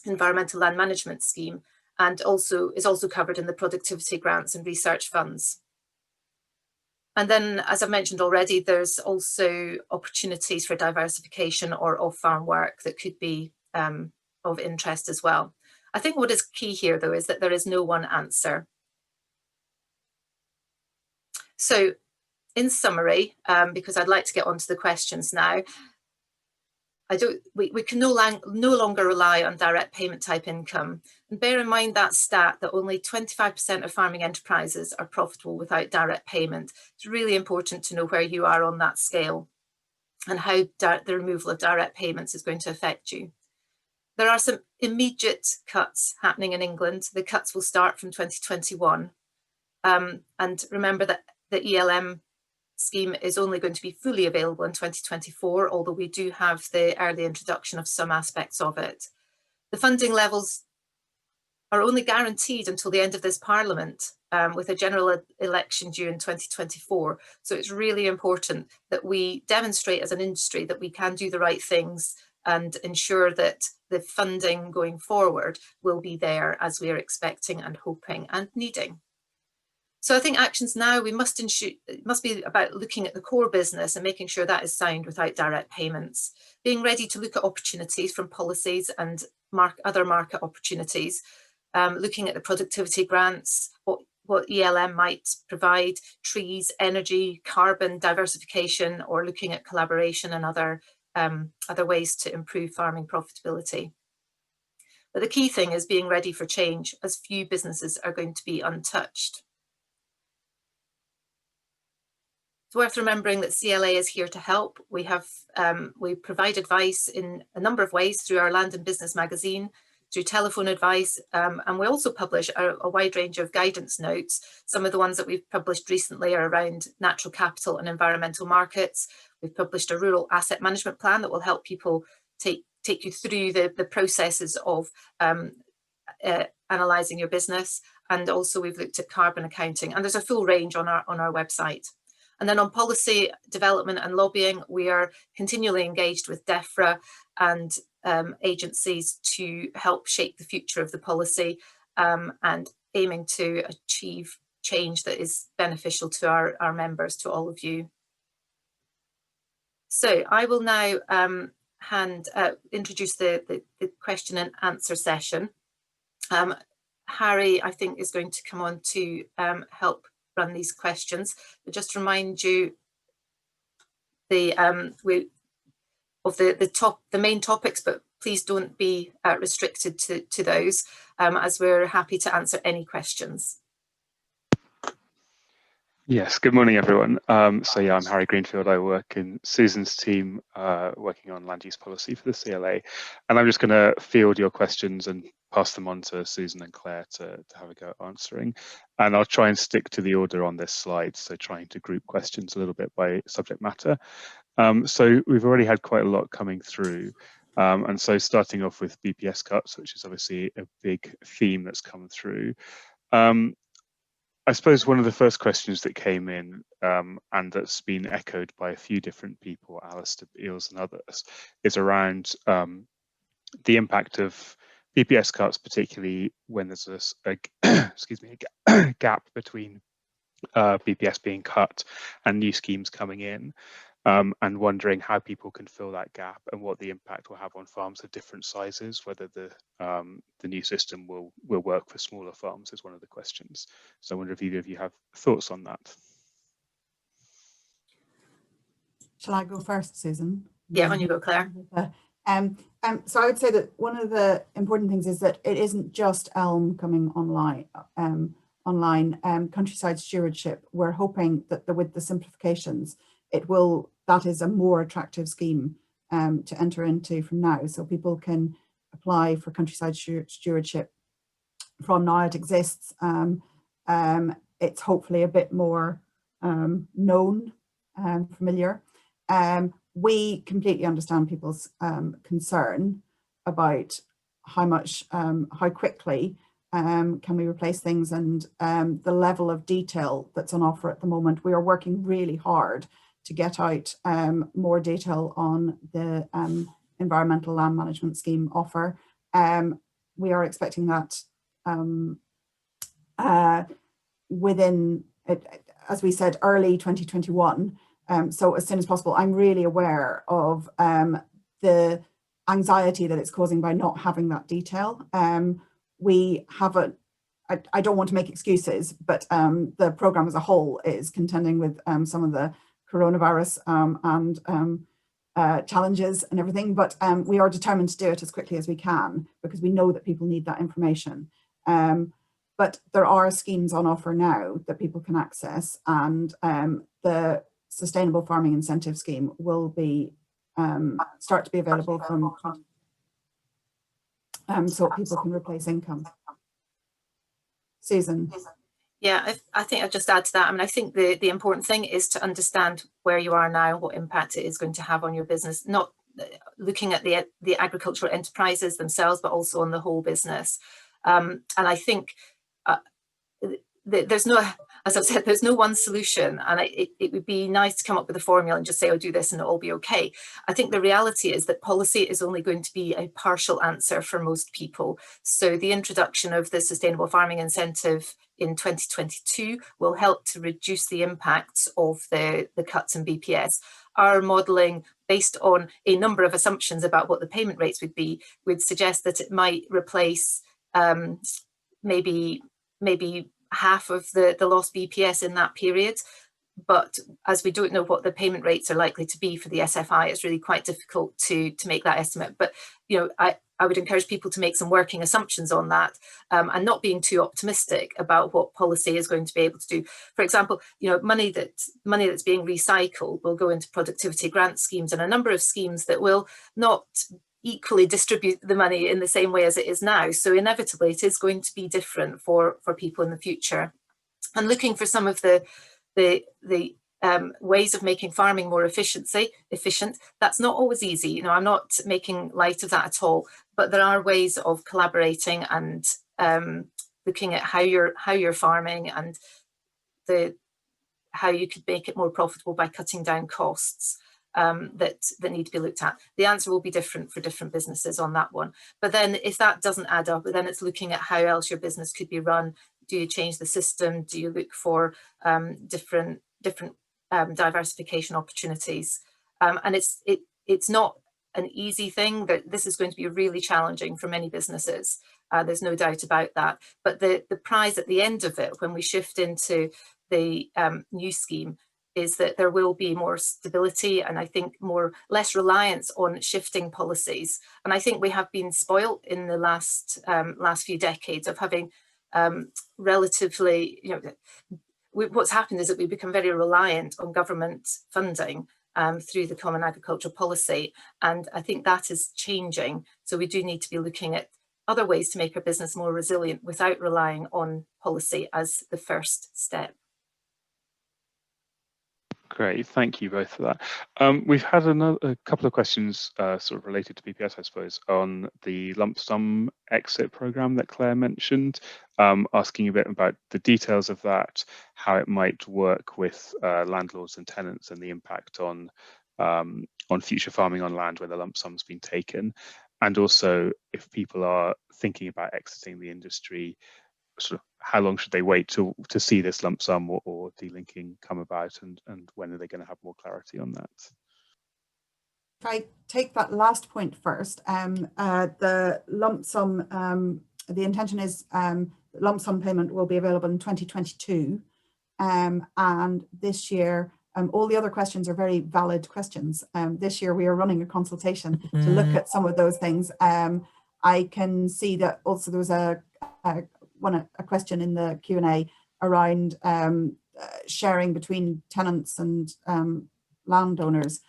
environmental land management scheme, and is also covered in the productivity grants and research funds. And then, as I've mentioned already, there's also opportunities for diversification or off-farm work that could be of interest as well. I think what is key here, though, is that there is no one answer. So, in summary, because I'd like to get on to the questions now, we can no longer rely on direct payment type income. And bear in mind that stat that only 25% of farming enterprises are profitable without direct payment. It's really important to know where you are on that scale and how the removal of direct payments is going to affect you. There are some immediate cuts happening in England. The cuts will start from 2021. And remember that the ELM scheme is only going to be fully available in 2024, although we do have the early introduction of some aspects of it. The funding levels are only guaranteed until the end of this Parliament, with a general election due in 2024. So it's really important that we demonstrate as an industry that we can do the right things and ensure that the funding going forward will be there as we are expecting and hoping and needing. So I think actions now, it must be about looking at the core business and making sure that is sound without direct payments, being ready to look at opportunities from policies and other market opportunities, looking at the productivity grants, what ELM might provide, trees, energy, carbon diversification, or looking at collaboration and other ways to improve farming profitability. But the key thing is being ready for change, as few businesses are going to be untouched. It's worth remembering that CLA is here to help. We provide advice in a number of ways through our Land and Business magazine, through telephone advice, and we also publish a wide range of guidance notes. Some of the ones that we've published recently are around natural capital and environmental markets. We've published a rural asset management plan that will help people take you through the processes of analysing your business. And also we've looked at carbon accounting, and there's a full range on our website. And then on policy development and lobbying, we are continually engaged with Defra and agencies to help shape the future of the policy, and aiming to achieve change that is beneficial to our members, to all of you. So I will now introduce the question and answer session. Harry, I think, is going to come on to help run these questions. But just to remind you the main topics, but please don't be restricted to those, as we're happy to answer any questions. Yes, good morning, everyone. So yeah, I'm Harry Greenfield. I work in Susan's team, working on land use policy for the CLA. And I'm just going to field your questions and pass them on to Susan and Claire to have a go at answering. And I'll try and stick to the order on this slide, so trying to group questions a little bit by subject matter. So we've already had quite a lot coming through. And so starting off with BPS cuts, which is obviously a big theme that's come through. I suppose one of the first questions that came in, and that's been echoed by a few different people, Alistair Beals and others, is around the impact of BPS cuts, particularly when there's a gap between BPS being cut and new schemes coming in, and wondering how people can fill that gap and what the impact will have on farms of different sizes, whether the new system will work for smaller farms is one of the questions. So I wonder if either of you have thoughts on that. Shall I go first, Susan? Yeah, on you go, Claire. So I would say that one of the important things is that it isn't just Elm coming online. Countryside Stewardship, we're hoping that with the simplifications, that is a more attractive scheme to enter into from now. So people can apply for Countryside Stewardship from now. It exists. It's hopefully a bit more known, familiar. We completely understand people's concern about how quickly can we replace things, and the level of detail that's on offer at the moment. We are working really hard to get out more detail on the environmental land management scheme offer. We are expecting that within, as we said, early 2021. So as soon as possible. I'm really aware of the anxiety that it's causing by not having that detail. We haven't, I don't want to make excuses, but the programme as a whole is contending with some of the coronavirus and challenges and everything, but we are determined to do it as quickly as we can, because we know that people need that information. But there are schemes on offer now that people can access, and the Sustainable Farming Incentive Scheme will be start to be available from so people can replace income. Susan. Yeah, I think I'll just add to that. I mean, I think the important thing is to understand where you are now, what impact it is going to have on your business, not looking at the agricultural enterprises themselves, but also on the whole business. And I think there's no, as I've said, there's no one solution, and it would be nice to come up with a formula and just say, oh, do this and it'll all be okay. I think the reality is that policy is only going to be a partial answer for most people. So the introduction of the Sustainable Farming Incentive in 2022 will help to reduce the impacts of the cuts in BPS. Our modelling, based on a number of assumptions about what the payment rates would be, would suggest that it might replace maybe half of the lost BPS in that period. But as we don't know what the payment rates are likely to be for the SFI, it's really quite difficult to make that estimate. But you know, I would encourage people to make some working assumptions on that, and not being too optimistic about what policy is going to be able to do. For example, you know, money that's being recycled will go into productivity grant schemes and a number of schemes that will not equally distribute the money in the same way as it is now. So inevitably it is going to be different for people in the future. And looking for some of the ways of making farming more efficient, that's not always easy. You know, I'm not making light of that at all, but there are ways of collaborating and looking at how you're farming and how you could make it more profitable by cutting down costs. That need to be looked at. The answer will be different for different businesses on that one. But then if that doesn't add up, then it's looking at how else your business could be run. Do you change the system? Do you look for different diversification opportunities? And it's not an easy thing. That this is going to be really challenging for many businesses. There's no doubt about that. But the prize at the end of it, when we shift into the new scheme, is that there will be more stability, and I think less reliance on shifting policies. And I think we have been spoilt in the last few decades of having relatively, you know, what's happened is that we've become very reliant on government funding through the Common Agricultural Policy, and I think that is changing. So we do need to be looking at other ways to make our business more resilient without relying on policy as the first step. Great, thank you both for that. We've had a couple of questions sort of related to BPS, I suppose, on the lump sum exit programme that Claire mentioned, asking a bit about the details of that, how it might work with landlords and tenants and the impact on future farming on land where the lump sum's been taken, and also if people are thinking about exiting the industry, sort of how long should they wait to see this lump sum or delinking come about, and when are they going to have more clarity on that? If I take that last point first, the lump sum, the intention is lump sum payment will be available in 2022, and this year all the other questions are very valid questions. This year we are running a consultation to look at some of those things. I can see that also there was a question in the Q&A around sharing between tenants and landowners.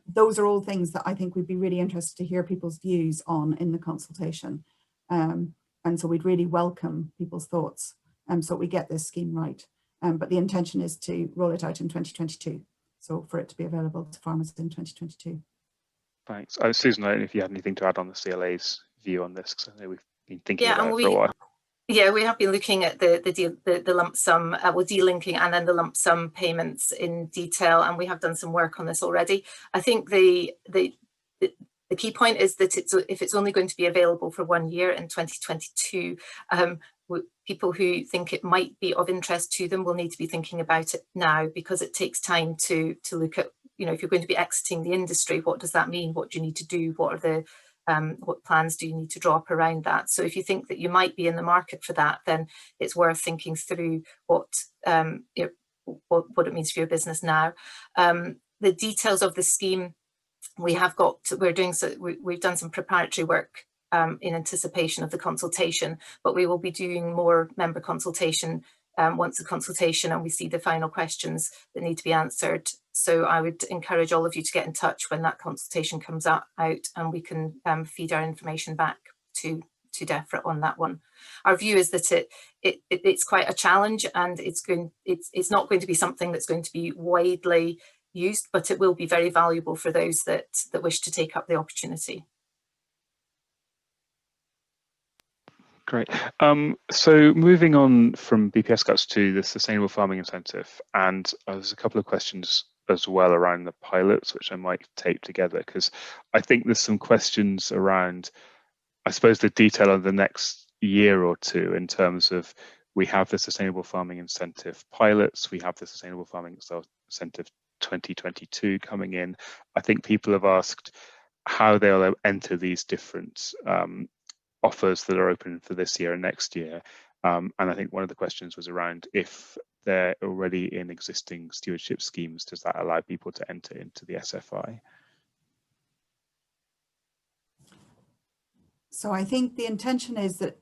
Those are all things that I think we'd be really interested to hear people's views on in the consultation. And so we'd really welcome people's thoughts so we get this scheme right. But the intention is to roll it out in 2022. So for it to be available to farmers in 2022. Thanks. Susan, I don't know if you had anything to add on the CLA's view on this, because I know we've been thinking about it for a while. Yeah, we have been looking at the lump sum, well, delinking and then the lump sum payments in detail, and we have done some work on this already. I think the key point is that if it's only going to be available for 1 year in 2022, people who think it might be of interest to them will need to be thinking about it now, because it takes time to look at, you know, if you're going to be exiting the industry, what does that mean? What do you need to do? What are the what plans do you need to draw up around that? So if you think that you might be in the market for that, then it's worth thinking through what it means for your business now. The details of the scheme, we've done some preparatory work in anticipation of the consultation, but we will be doing more member consultation once the consultation and we see the final questions that need to be answered. So I would encourage all of you to get in touch when that consultation comes out, and we can feed our information back to Defra on that one. Our view is that it's quite a challenge, and it's not going to be something that's going to be widely used, but it will be very valuable for those that wish to take up the opportunity. Great. So moving on from BPS Cuts to the Sustainable Farming Incentive, and there's a couple of questions as well around the pilots, which I might tape together, because I think there's some questions around, I suppose, the detail of the next year or two in terms of, we have the Sustainable Farming Incentive pilots, we have the Sustainable Farming Incentive 2022 coming in. I think people have asked how they'll enter these different offers that are open for this year and next year. And I think one of the questions was around, if they're already in existing stewardship schemes, does that allow people to enter into the SFI? So I think the intention is that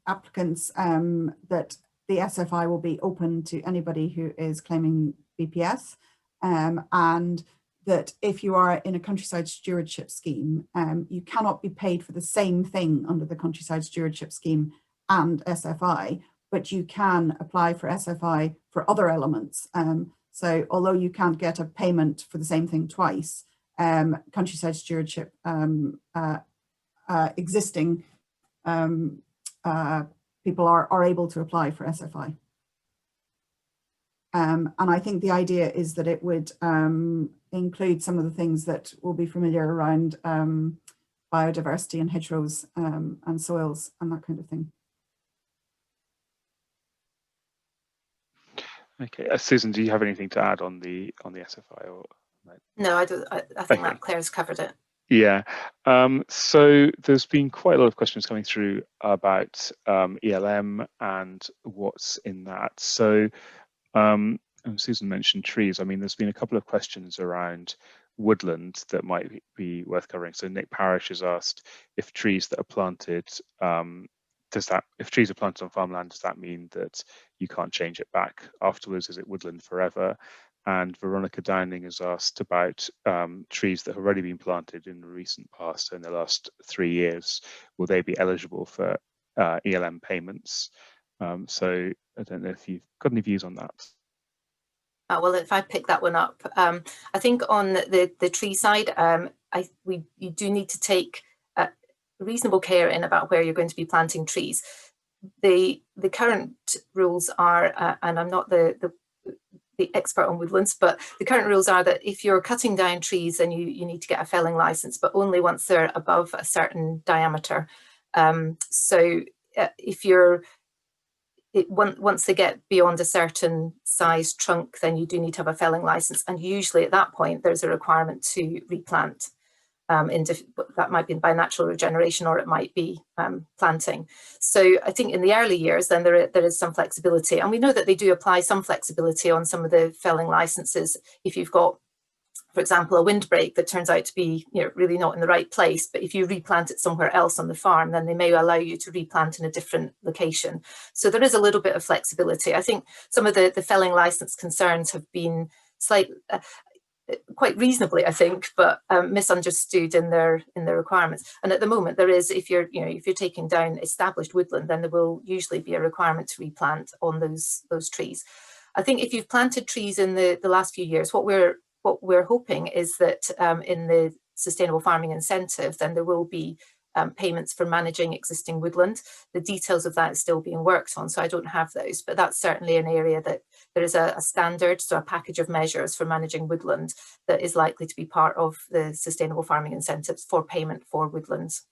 applicants, that the SFI will be open to anybody who is claiming BPS, and that if you are in a countryside stewardship scheme, you cannot be paid for the same thing under the countryside stewardship scheme and SFI, but you can apply for SFI for other elements. So although you can't get a payment for the same thing twice, countryside stewardship existing people are able to apply for SFI. And I think the idea is that it would include some of the things that will be familiar around biodiversity and hedgerows and soils and that kind of thing. Okay, Susan, do you have anything to add on the SFI? Or no, I don't. I think that Claire's covered it. Yeah, so there's been quite a lot of questions coming through about ELM and what's in that. So Susan mentioned trees. I mean, there's been a couple of questions around woodland that might be worth covering. So Nick Parrish has asked, if trees that are planted, if trees are planted on farmland, does that mean that you can't change it back afterwards? Is it woodland forever? And Veronica Downing has asked about trees that have already been planted in the recent past, so in the last 3 years, will they be eligible for ELM payments? So I don't know if you've got any views on that. Well, if I pick that one up, I think on the tree side, you do need to take reasonable care in about where you're going to be planting trees. The current rules are, and I'm not the expert on woodlands, but the current rules are that if you're cutting down trees, then you need to get a felling license, but only once they're above a certain diameter. So if you're once they get beyond a certain size trunk, then you do need to have a felling license, and usually at that point there's a requirement to replant. That might be by natural regeneration, or it might be planting. So I think in the early years, then there is some flexibility, and we know that they do apply some flexibility on some of the felling licenses. If you've got, for example, a windbreak that turns out to be really not in the right place, but if you replant it somewhere else on the farm, then they may allow you to replant in a different location. So there is a little bit of flexibility. I think some of the felling license concerns have been quite reasonably, I think, but misunderstood in their requirements. And at the moment, there is, if you're taking down established woodland, then there will usually be a requirement to replant on those trees. I think if you've planted trees in the last few years, what we're hoping is that in the Sustainable Farming Incentive, then there will be payments for managing existing woodland. The details of that is still being worked on, so I don't have those, but that's certainly an area that there is a standard, so a package of measures for managing woodland that is likely to be part of the sustainable farming incentives for payment for woodlands,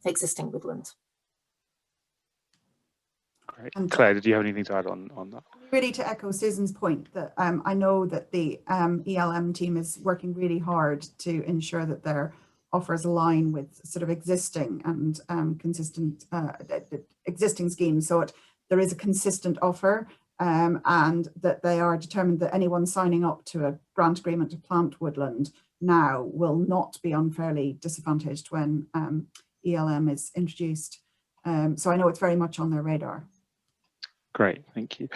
existing woodland. Great. And Claire, did you have anything to add on that? Really, to echo Susan's point, that I know that the ELM team is working really hard to ensure that their offers align with sort of existing and consistent existing schemes. So there is a consistent offer, and that they are determined that anyone signing up to a grant agreement to plant woodland now will not be unfairly disadvantaged when ELM is introduced. So I know it's very much on their radar. Great, thank you.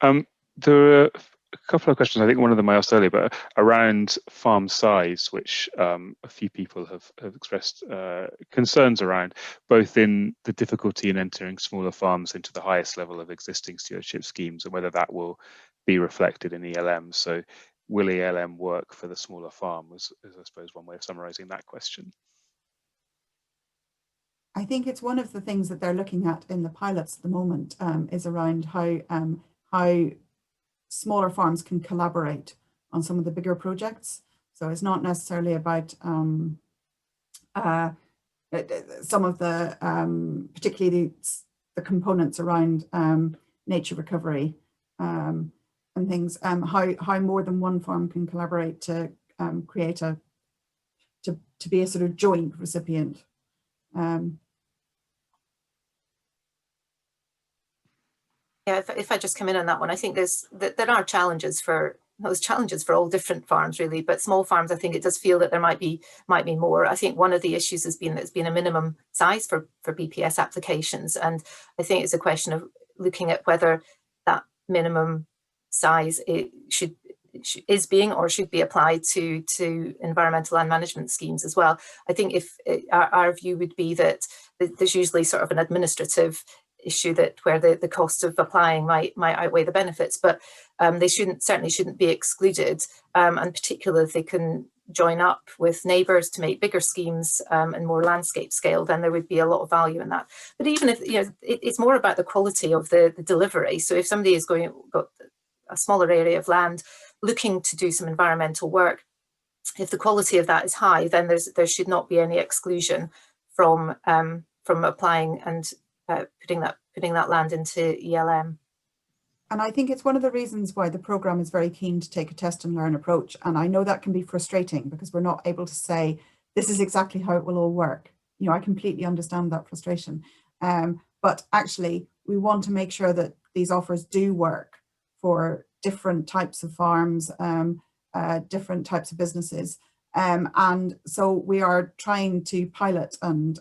There are a couple of questions. I think one of them I asked earlier, but around farm size, which a few people have expressed concerns around, both in the difficulty in entering smaller farms into the highest level of existing stewardship schemes, and whether that will be reflected in ELM. So will ELM work for the smaller farm, is I suppose one way of summarising that question. I think it's one of the things that they're looking at in the pilots at the moment, is around how smaller farms can collaborate on some of the bigger projects. So it's not necessarily about some of the, particularly the components around nature recovery and things, how more than one farm can collaborate to create to be a sort of joint recipient. Yeah, if I just come in on that one, I think there are challenges for all different farms really, but small farms, I think it does feel that there might be more. I think one of the issues has been that it's been a minimum size for BPS applications, and I think it's a question of looking at whether that minimum size is being or should be applied to environmental land management schemes as well. I think if our view would be that there's usually sort of an administrative issue where the cost of applying might outweigh the benefits, but they certainly shouldn't be excluded, and particularly if they can join up with neighbours to make bigger schemes and more landscape scale, then there would be a lot of value in that. But even if, you know, it's more about the quality of the delivery. So if somebody is got a smaller area of land looking to do some environmental work, if the quality of that is high, then there should not be any exclusion from applying and putting that land into ELM. And I think it's one of the reasons why the programme is very keen to take a test and learn approach. And I know that can be frustrating because we're not able to say, this is exactly how it will all work. You know, I completely understand that frustration. But actually, we want to make sure that these offers do work for different types of farms, different types of businesses. And so we are trying to pilot and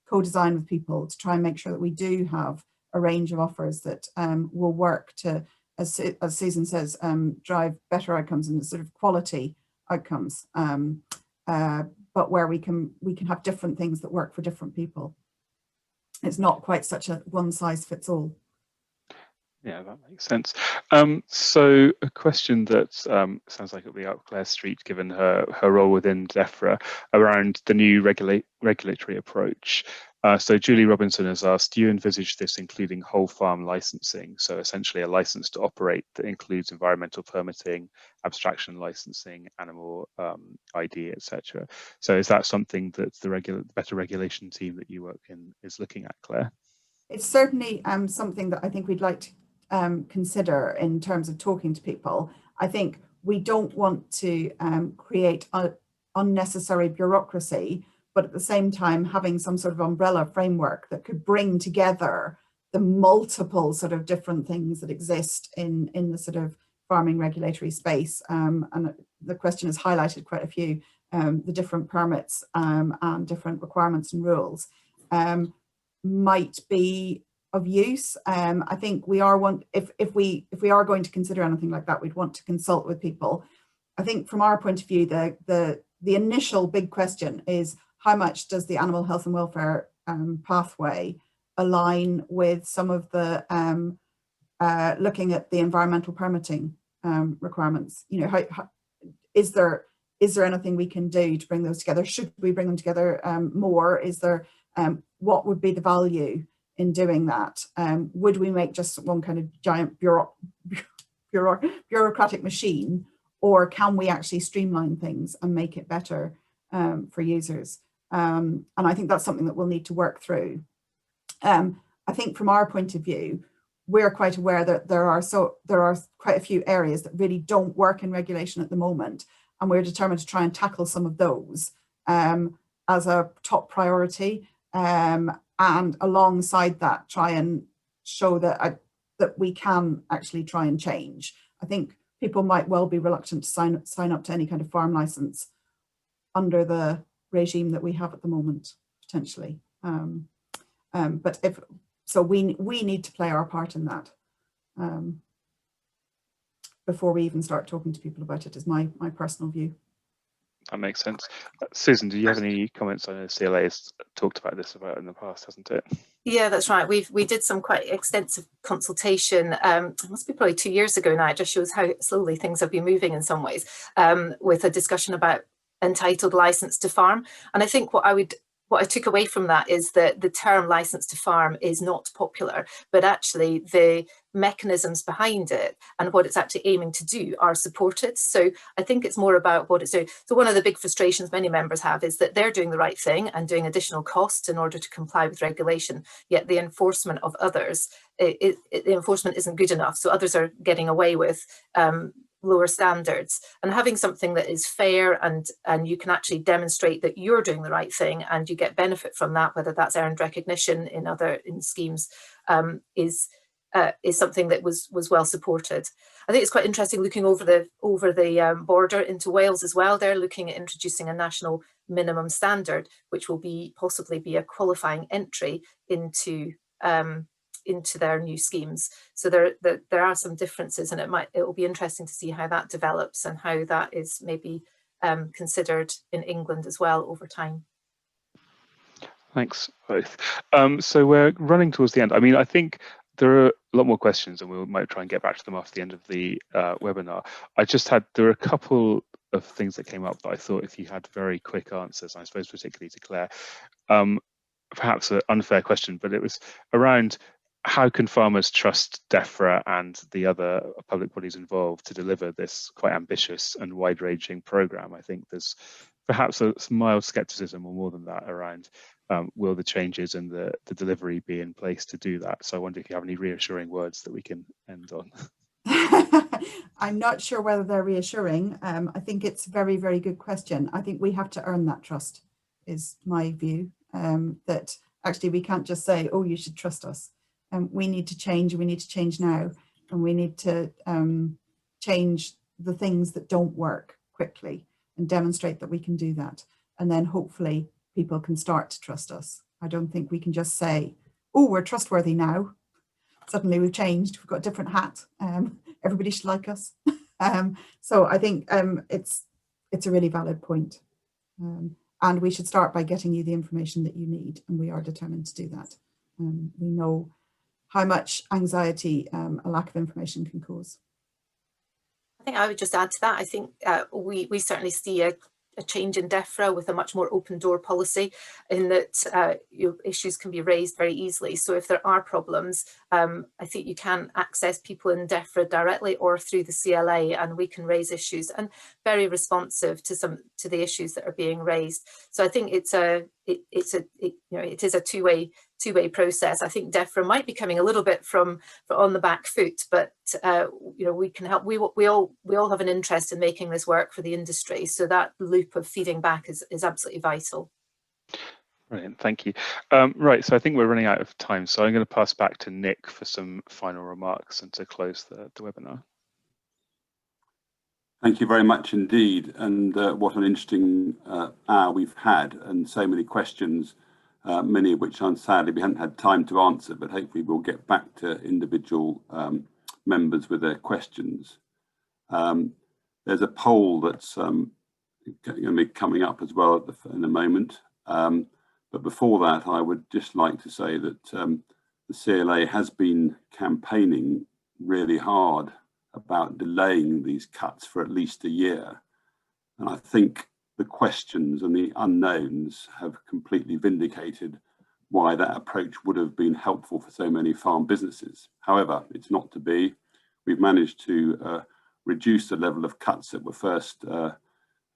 co-design with people to try and make sure that we do have a range of offers that will work to, as Susan says, drive better outcomes and sort of quality outcomes, but where we can have different things that work for different people. It's not quite such a one size fits all. Yeah, that makes sense. So a question that sounds like it'll be up Claire's street, given her role within Defra, around the new regulatory approach. So Julie Robinson has asked, do you envisage this including whole farm licensing? So essentially a license to operate that includes environmental permitting, abstraction licensing, animal ID, etc. So is that something that the better regulation team that you work in is looking at, Claire? It's certainly something that I think we'd like to consider in terms of talking to people. I think we don't want to create unnecessary bureaucracy, but at the same time having some sort of umbrella framework that could bring together the multiple sort of different things that exist in the sort of farming regulatory space. And the question has highlighted quite a few, the different permits and different requirements and rules might be of use. I think we are if we are going to consider anything like that, we'd want to consult with people. I think from our point of view, the initial big question is, how much does the animal health and welfare pathway align with some of the looking at the environmental permitting requirements? You know, is there is there anything we can do to bring those together? Should we bring them together more? Is there, what would be the value in doing that? Would we make just one kind of giant bureaucratic machine, or can we actually streamline things and make it better for users? And I think that's something that we'll need to work through. I think from our point of view, we're quite aware that there are quite a few areas that really don't work in regulation at the moment, and we're determined to try and tackle some of those as a top priority, and alongside that try and show that that we can actually try and change. I think people might well be reluctant to sign up to any kind of farm license under the regime that we have at the moment, potentially. But we need to play our part in that before we even start talking to people about it, is my personal view. That makes sense. Susan, do you have any comments? I know CLA has talked about this in the past, hasn't it? Yeah, that's right. We did some quite extensive consultation. It must be probably 2 years ago now. It just shows how slowly things have been moving in some ways, with a discussion about entitled license to farm. And I think what I took away from that is that the term license to farm is not popular, but actually the mechanisms behind it and what it's actually aiming to do are supported. So I think it's more about what it's doing. So one of the big frustrations many members have is that they're doing the right thing and doing additional costs in order to comply with regulation, yet the enforcement of others, the enforcement isn't good enough. So others are getting away with lower standards, and having something that is fair and you can actually demonstrate that you're doing the right thing and you get benefit from that, whether that's earned recognition in schemes, is something that was well supported. I think it's quite interesting looking over the border into Wales as well. They're looking at introducing a national minimum standard, which will possibly be a qualifying entry into their new schemes. So there are some differences, and it will be interesting to see how that develops and how that is maybe considered in England as well over time. Thanks both. So we're running towards the end. I mean, I think there are a lot more questions, and we might try and get back to them after the end of the webinar. There were a couple of things that came up that I thought if you had very quick answers, I suppose particularly to Claire, perhaps an unfair question, but it was around how can farmers trust Defra and the other public bodies involved to deliver this quite ambitious and wide-ranging programme? I think there's perhaps a mild scepticism, or more than that, around will the changes and the delivery be in place to do that? So I wonder if you have any reassuring words that we can end on. I'm not sure whether they're reassuring. I think it's a very, very good question. I think we have to earn that trust, is my view, that actually we can't just say, oh, you should trust us. We need to change, and we need to change now, and we need to change the things that don't work quickly and demonstrate that we can do that. And then hopefully people can start to trust us. I don't think we can just say, oh, we're trustworthy now. Suddenly we've changed, we've got a different hat. Everybody should like us. So I think it's a really valid point. And we should start by getting you the information that you need, and we are determined to do that. We know how much anxiety a lack of information can cause. I think I would just add to that. I think we certainly see a change in Defra with a much more open door policy, in that issues can be raised very easily. So if there are problems, I think you can access people in Defra directly or through the CLA, and we can raise issues, and very responsive to the issues that are being raised. So I think it is a two-way process. I think Defra might be coming a little bit from on the back foot, but we can help. We all have an interest in making this work for the industry. So that loop of feeding back is absolutely vital. Brilliant, thank you. Right, so I think we're running out of time, so I'm going to pass back to Nick for some final remarks and to close the webinar. Thank you very much indeed, and what an interesting hour we've had, and so many questions, many of which sadly we haven't had time to answer, but hopefully we'll get back to individual members with their questions. There's a poll that's going to be coming up as well in a moment. But before that, I would just like to say that the CLA has been campaigning really hard about delaying these cuts for at least a year. And I think the questions and the unknowns have completely vindicated why that approach would have been helpful for so many farm businesses. However, it's not to be. We've managed to reduce the level of cuts that were first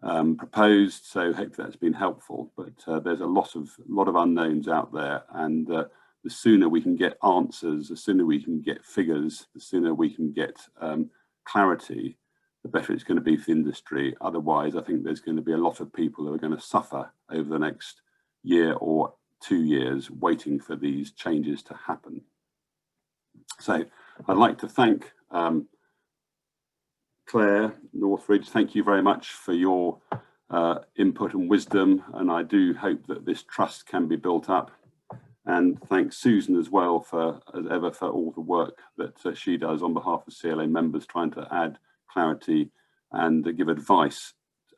proposed, so hopefully that's been helpful. But there's a lot of unknowns out there, and the sooner we can get answers, the sooner we can get figures, the sooner we can get clarity, the better it's going to be for the industry. Otherwise, I think there's going to be a lot of people who are going to suffer over the next year or 2 years waiting for these changes to happen. So I'd like to thank Claire Northridge. Thank you very much for your input and wisdom, and I do hope that this trust can be built up. And thanks Susan as well for, as ever, for all the work that she does on behalf of CLA members, trying to add clarity and give advice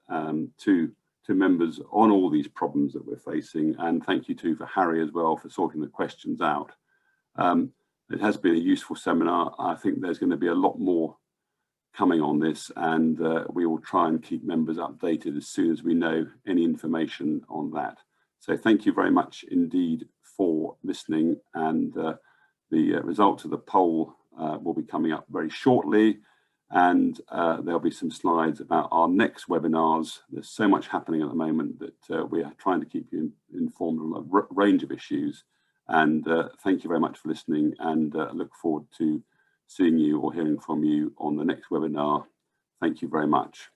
to members on all these problems that we're facing. And thank you too for Harry as well for sorting the questions out. It has been a useful seminar. I think there's going to be a lot more coming on this, and we will try and keep members updated as soon as we know any information on that. So thank you very much indeed for listening, and the results of the poll will be coming up very shortly, and there'll be some slides about our next webinars. There's so much happening at the moment that we are trying to keep you informed on a range of issues. And thank you very much for listening, and look forward to seeing you or hearing from you on the next webinar. Thank you very much.